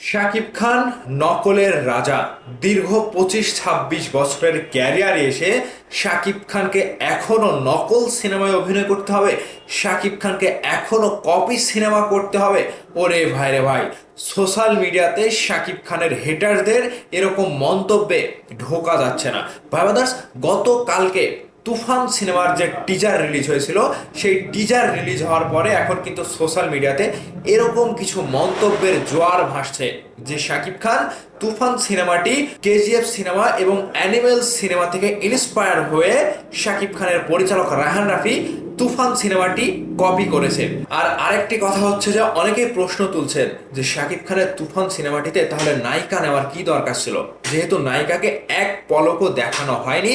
শাকিব খান নকলের রাজা। দীর্ঘ 25-26 বছরের ক্যারিয়ারে এসে শাকিব খানকে এখনো নকল সিনেমায় অভিনয় করতে হবে, শাকিব খানকে এখনো কপি সিনেমা করতে হবে। ওরে ভাই রে ভাই, সোশ্যাল মিডিয়াতে শাকিব খানের হেটারদের এরকম মন্তব্যে ঢোকা যাচ্ছে না। ভাই ব্রাদার্স, গতকালকে তুফান সিনেমার যে টিজার রিলিজ হয়েছিল, সেই টিজার রিলিজ হওয়ার পরে এখন কিন্তু সোশ্যাল মিডিয়াতে এরকম কিছু মন্তব্যের জোয়ার ভাসছে যে শাকিব খান তুফান সিনেমাটি কেজিএফ সিনেমা এবং অ্যানিমেল সিনেমা থেকে ইন্সপায়ার হয়ে শাকিব খানের পরিচালক রায়হান রাফি তুফান সিনেমাটি কপি করেছে। আর আরেকটি কথা হচ্ছে যে অনেকেই প্রশ্ন তুলছেন যে শাকিব খানের তুফান সিনেমাটিতে তাহলে নায়িকা নেওয়ার কি দরকার ছিল, যেহেতু নায়িকাকে এক পলকও দেখানো হয়নি,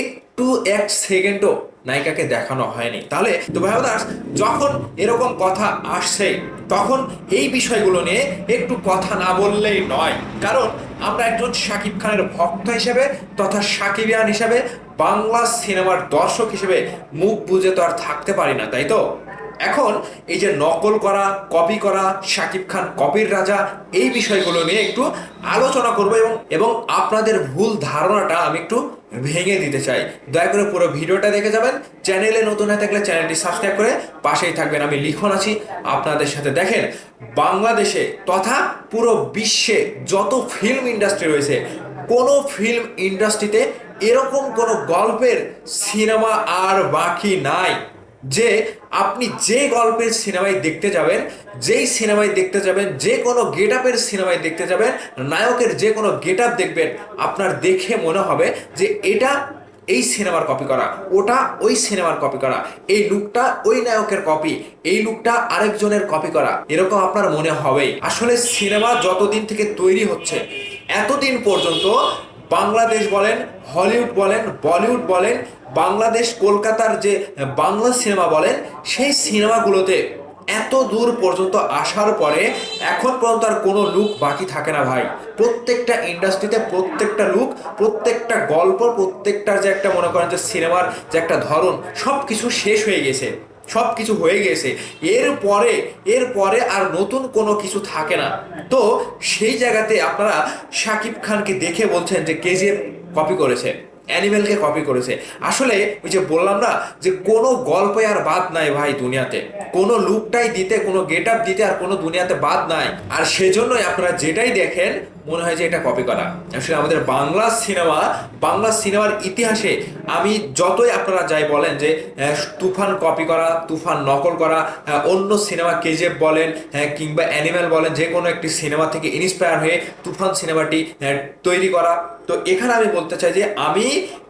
একটু এক সেকেন্ডও নায়িকাকে দেখানো হয়নি। তাহলে তো ভাই ব্রাদার্স, যখন এরকম কথা আসছে তখন এই বিষয়গুলো নিয়ে একটু কথা না বললেই নয়। কারণ আমরা একজন শাকিব খানের ভক্ত হিসেবে তথা সাকিবিয়ান হিসেবে বাংলা সিনেমার দর্শক হিসেবে মুখ বুজে তো আর থাকতে পারি না, তাই তো? এখন এই যে নকল করা, কপি করা, শাকিব খান কপির রাজা, এই বিষয়গুলো নিয়ে একটু আলোচনা করব এবং এবং আপনাদের ভুল ধারণাটা আমি একটু ভেঙে দিতে চাই। দয়া করে পুরো ভিডিওটা দেখে যাবেন। চ্যানেলে নতুন হয়ে থাকলে চ্যানেলটি সাবস্ক্রাইব করে পাশেই থাকবেন। আমি লিখন আছি আপনাদের সাথে। দেখেন, বাংলাদেশে তথা পুরো বিশ্বে যত ফিল্ম ইন্ডাস্ট্রি রয়েছে, কোনো ফিল্ম ইন্ডাস্ট্রিতে এরকম কোনো গল্পের সিনেমা আর বাকি নাই যে আপনি যে গল্পের সিনেমায় দেখতে যাবেন, যেই সিনেমায় দেখতে যাবেন, যে কোনো গেট আপের সিনেমায় দেখতে যাবেন, নায়কের যে কোনো গেট আপ দেখবেন, আপনার দেখে মনে হবে যে এটা এই সিনেমার কপি করা, ওটা ওই সিনেমার কপি করা, এই লুকটা ওই নায়কের কপি, এই লুকটা আরেকজনের কপি করা, এরকম আপনার মনে হবেই। আসলে সিনেমা যতদিন থেকে তৈরি হচ্ছে এতদিন পর্যন্ত বাংলাদেশ বলেন, হলিউড বলেন, বলিউড বলেন, বাংলাদেশ কলকাতার যে বাংলা সিনেমা বলেন, সেই সিনেমাগুলোতে এত দূর পর্যন্ত আসার পরে এখন পর্যন্ত আর কোনো লুক বাকি থাকে না ভাই। প্রত্যেকটা ইন্ডাস্ট্রিতে প্রত্যেকটা লুক, প্রত্যেকটা গল্প, প্রত্যেকটা যে একটা মনে করেন যে সিনেমার যে একটা ধরন, সব কিছু শেষ হয়ে গেছে, সব কিছু হয়ে গেছে। এরপরে আর নতুন কোনো কিছু থাকে না। তো সেই জায়গাতে আপনারা শাকিব খানকে দেখে বলছেন যে কেজিএফ কপি করেছে, অ্যানিমেলকে কপি করেছে। আসলে ওই যে বললাম না যে কোনো গল্পে আর বাদ নাই ভাই দুনিয়াতে, কোনো লুকটাই দিতে, কোনো গেট আপ দিতে আর কোনো দুনিয়াতে বাদ নাই। আর সেজন্যই আপনারা যেটাই দেখেন মনে হয় যে এটা কপি করা। আসলে আমাদের বাংলা সিনেমার ইতিহাসে আমি যতই আপনারা যাই বলেন যে তুফান কপি করা, তুফান নকল করা, অন্য সিনেমা কেজিএফ বলেন, কিংবা অ্যানিমেল বলেন, যে কোনো একটি সিনেমা থেকে ইন্সপায়ার হয়ে তুফান সিনেমাটি তৈরি করা। তো এখানে আমি বলতে চাই যে আমি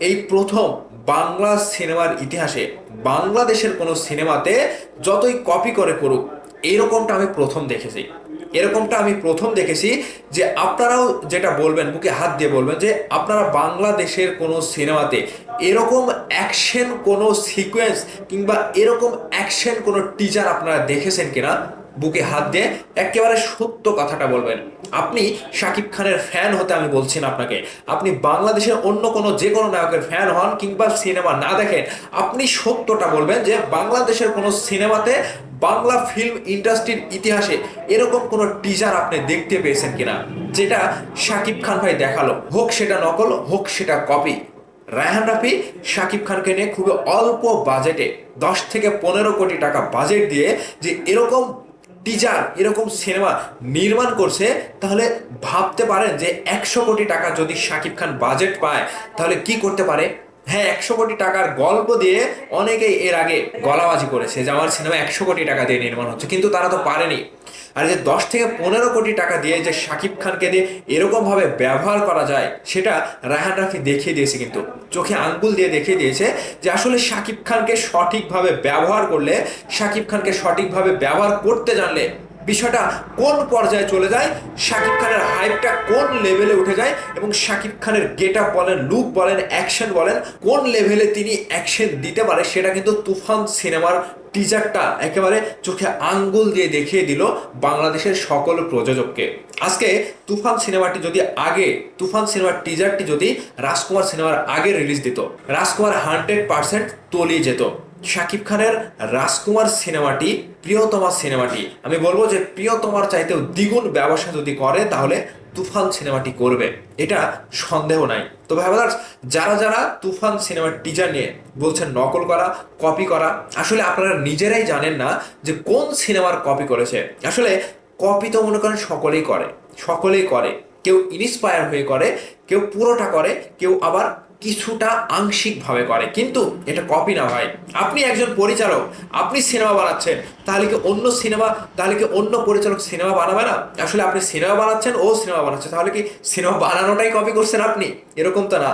এই প্রথম বাংলা সিনেমার ইতিহাসে বাংলাদেশের কোনো সিনেমাতে যতই কপি করে করুক, এরকমটা আমি প্রথম দেখেছি যে আপনারাও যেটা বলবেন, বুকে হাত দিয়ে বলবেন যে আপনারা বাংলাদেশের কোনো সিনেমাতে এরকম অ্যাকশন কোনো সিকোয়েন্স কিংবা এরকম অ্যাকশন কোনো টিজার আপনারা দেখেছেন কিনা, বুকে হাত দিয়ে একেবারে সত্য কথাটা বলবেন। আপনি শাকিব খানের ফ্যান হতে আমি বলছি না আপনাকে, আপনি বাংলাদেশের অন্য কোনো যে কোনো নায়কের ফ্যান হন কিংবা সিনেমা না দেখেন, আপনি সত্যটা বলবেন যে বাংলাদেশের কোনো সিনেমাতে, বাংলা ফিল্ম ইন্ডাস্ট্রির ইতিহাসে এরকম কোনো টিজার আপনি দেখতে পেয়েছেন কিনা যেটা শাকিব খান ভাই দেখালো, হোক সেটা নকল, হোক সেটা কপি। রায়হান রাফি শাকিব খানকে নিয়ে খুবই অল্প বাজেটে 10 থেকে 15 কোটি টাকা বাজেট দিয়ে যে এরকম টিজার, এরকম সিনেমা নির্মাণ করছে, তাহলে ভাবতে পারেন যে 100 কোটি টাকা যদি শাকিব খান বাজেট পায় তাহলে কি করতে পারে। হ্যাঁ, 100 কোটি টাকার গল্প দিয়ে অনেকেই এর আগে গলাবাজি করেছে যে আমার সিনেমা 100 কোটি টাকা দিয়ে নির্মাণ হচ্ছে, কিন্তু তারা তো পারেনি। আর যে 10 থেকে 15 কোটি টাকা দিয়ে যে শাকিব খানকে দিয়ে এরকম ভাবে ব্যবহার করা যায়, সেটা রায়হান রাফি দেখিয়ে দিয়েছে, কিন্তু চোখে আঙ্গুল দিয়ে দেখিয়ে দিয়েছে যে আসলে শাকিব খানকে সঠিকভাবে ব্যবহার করলে, শাকিব খানকে সঠিকভাবে ব্যবহার করতে জানলে বিষয়টা কোন পর্যায়ে চলে যায়, শাকিব খানের হাইপটা কোন লেভেলে উঠে যায় এবং শাকিব খানের গেট আপ বলেন, লুক বলেন, অ্যাকশন বলেন, কোন লেভেলে তিনি অ্যাকশন দিতে পারে, সেটা কিন্তু তুফান সিনেমার টিজারটা একেবারে চোখে আঙ্গুল দিয়ে দেখিয়ে দিল বাংলাদেশের সকল প্রযোজককে। আজকে তুফান সিনেমার টিজারটি যদি রাজকুমার সিনেমার আগে রিলিজ দিত, রাজকুমার 100% তলিয়ে যেত। শাকিব খানের রাজকুমার সিনেমাটি প্রিয়তমা সিনেমাটি, আমি বলবো যে প্রিয়তমার চাইতেও দ্বিগুণ ব্যবসা যদি করে তাহলে তুফান সিনেমাটি করবে, এটা সন্দেহ নাই। তবে ব্রাদার্স, যারা যারা তুফান সিনেমার টিজার নিয়ে বলছেন নকল করা, কপি করা, আসলে আপনারা নিজেরাই জানেন না যে কোন সিনেমার কপি করেছে। আসলে কপি তো মনে করেন সকলেই করে, সকলেই করে। কেউ ইন্সপায়ার হয়ে করে, কেউ পুরোটা করে, কেউ আবার কিছুটা আংশিকভাবে করে, কিন্তু এটা কপি না ভাই। আপনি একজন পরিচালক, আপনি সিনেমা বানাচ্ছেন, তাহলে কি অন্য পরিচালক সিনেমা বানাবে না? আসলে আপনি সিনেমা বানাচ্ছেন, ও সিনেমা বানাচ্ছে, তাহলে কি সিনেমা বানানোটাই কপি করছেন আপনি? এরকম তো না।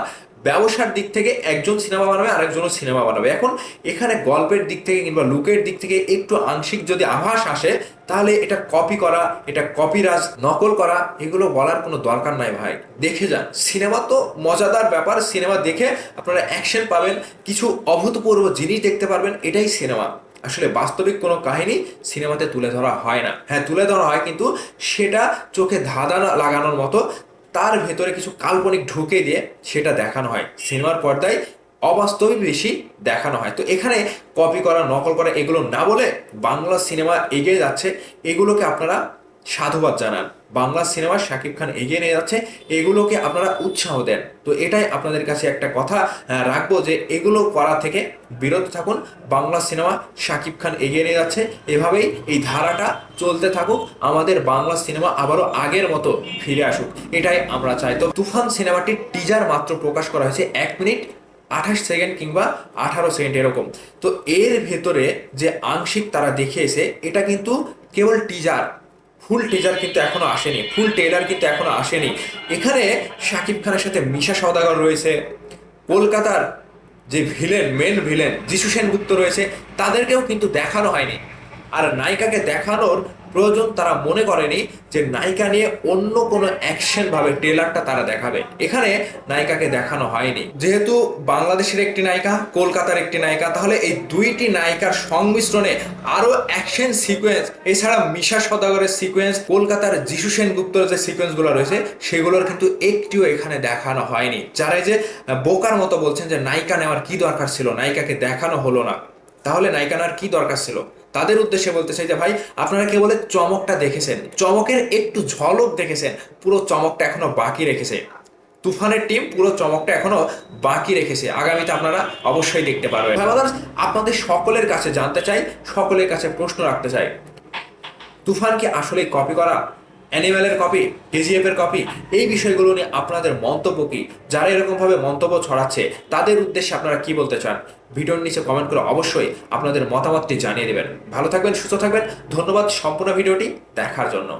ব্যবসার দিক থেকে একজন সিনেমা বানাবে, আরেকজনও সিনেমা বানাবে। এখন এখানে গল্পের দিক থেকে কিংবা লুকের দিক থেকে একটু আংশিক যদি আভাস আসে, তাহলে এটা কপি করা, এটা কপিরাজ, নকল করা, এগুলো বলার কোনো দরকার নাই ভাই। দেখে যান, সিনেমা তো মজাদার ব্যাপার। সিনেমা দেখে আপনারা অ্যাকশন পাবেন, কিছু অভূতপূর্ব জিনিস দেখতে পারবেন, এটাই সিনেমা। আসলে বাস্তবিক কোনো কাহিনী সিনেমাতে তুলে ধরা হয় না। হ্যাঁ, তুলে ধরা হয়, কিন্তু সেটা চোখে ধাঁধা লাগানোর মতো তার ভেতরে কিছু কাল্পনিক ঢুকে দিয়ে সেটা দেখানো হয়। সিনেমার পর্দায় অবাস্তবিক বেশি দেখানো হয়। তো এখানে কপি করা, নকল করা এগুলো না বলে বাংলা সিনেমা এগিয়ে যাচ্ছে, এগুলোকে আপনারা সাধুবাদ জানান। বাংলা সিনেমা শাকিব খান এগিয়ে নিয়ে যাচ্ছে, এগুলোকে আপনারা উৎসাহ দেন। তো এটাই আপনাদের কাছে একটা কথা রাখবো যে এগুলো করা থেকে বিরত থাকুন। বাংলা সিনেমা শাকিব খান এগিয়ে নিয়ে যাচ্ছে, এভাবেই এই ধারাটা চলতে থাকুক, আমাদের বাংলা সিনেমা আবারও আগের মতো ফিরে আসুক, এটাই আমরা চাই। তো তুফান সিনেমাটির টিজার মাত্র প্রকাশ করা হয়েছে 1 মিনিট 28 সেকেন্ড কিংবা 18 সেকেন্ড এরকম। তো এর ভেতরে যে আংশিক তারা দেখিয়েছে, এটা কিন্তু কেবল টিজার, ফুল টিজার কিন্তু এখনো আসেনি, ফুল ট্রেলার কিন্তু এখনো আসেনি। এখানে শাকিব খানের সাথে মিশা সওদাগর রয়েছে, কলকাতার যে ভিলেন, মেন ভিলেন যিশু সেনগুপ্ত রয়েছে, তাদেরকেও কিন্তু দেখানো হয়নি। আর নায়িকাকে দেখানোর প্রয়োজন তারা মনে করেনি যে নায়িকা নিয়ে অন্য কোনো অ্যাকশন ভাবে ট্রেলারটা তারা দেখাবে। এখানে নায়িকাকে দেখানো হয়নি, যেহেতু বাংলাদেশের একটি নায়িকা, কলকাতার একটি নায়িকা, তাহলে এই দুইটি নায়িকার সংমিশ্রণে আরো অ্যাকশন সিকোয়েন্স, এছাড়া মিশা সওদাগরের সিকোয়েন্স, কলকাতার যিশু সেনগুপ্তর যে সিকোয়েন্সগুলো রয়েছে, সেগুলোর কিন্তু একটিও এখানে দেখানো হয়নি। যারা যে বোকার মতো বলছেন যে নায়িকা নেওয়ার কি দরকার ছিল, নায়িকাকে দেখানো হলো না, তাহলে নায়িকা নেওয়ার কি দরকার ছিল? তাদের উদ্দেশ্যে বলতে চাই যে ভাই, আপনারা কেবল চমকটা দেখেছেন, চমকের একটু ঝলক দেখেছেন, পুরো চমকটা এখনো বাকি রেখেছে। তুফানের টিম পুরো চমকটা এখনো বাকি রেখেছে, আগামীতে আপনারা অবশ্যই দেখতে পারবেন। আপনাদের সকলের কাছে জানতে চাই, সকলের কাছে প্রশ্ন রাখতে চাই, তুফান কি আসলে কপি করা, অ্যানিমেলের কপি, কেজিএফ এর কপি? এই বিষয়গুলো নিয়ে আপনাদের মন্তব্য কি? যারা এরকম ভাবে মন্তব্য ছড়াচ্ছে তাদের উদ্দেশ্যে আপনারা কি বলতে চান? ভিডিওর নিচে কমেন্ট করে অবশ্যই আপনাদের মতামতটি জানিয়ে দেবেন। ভালো থাকবেন, সুস্থ থাকবেন। ধন্যবাদ সম্পূর্ণ ভিডিওটি দেখার জন্য।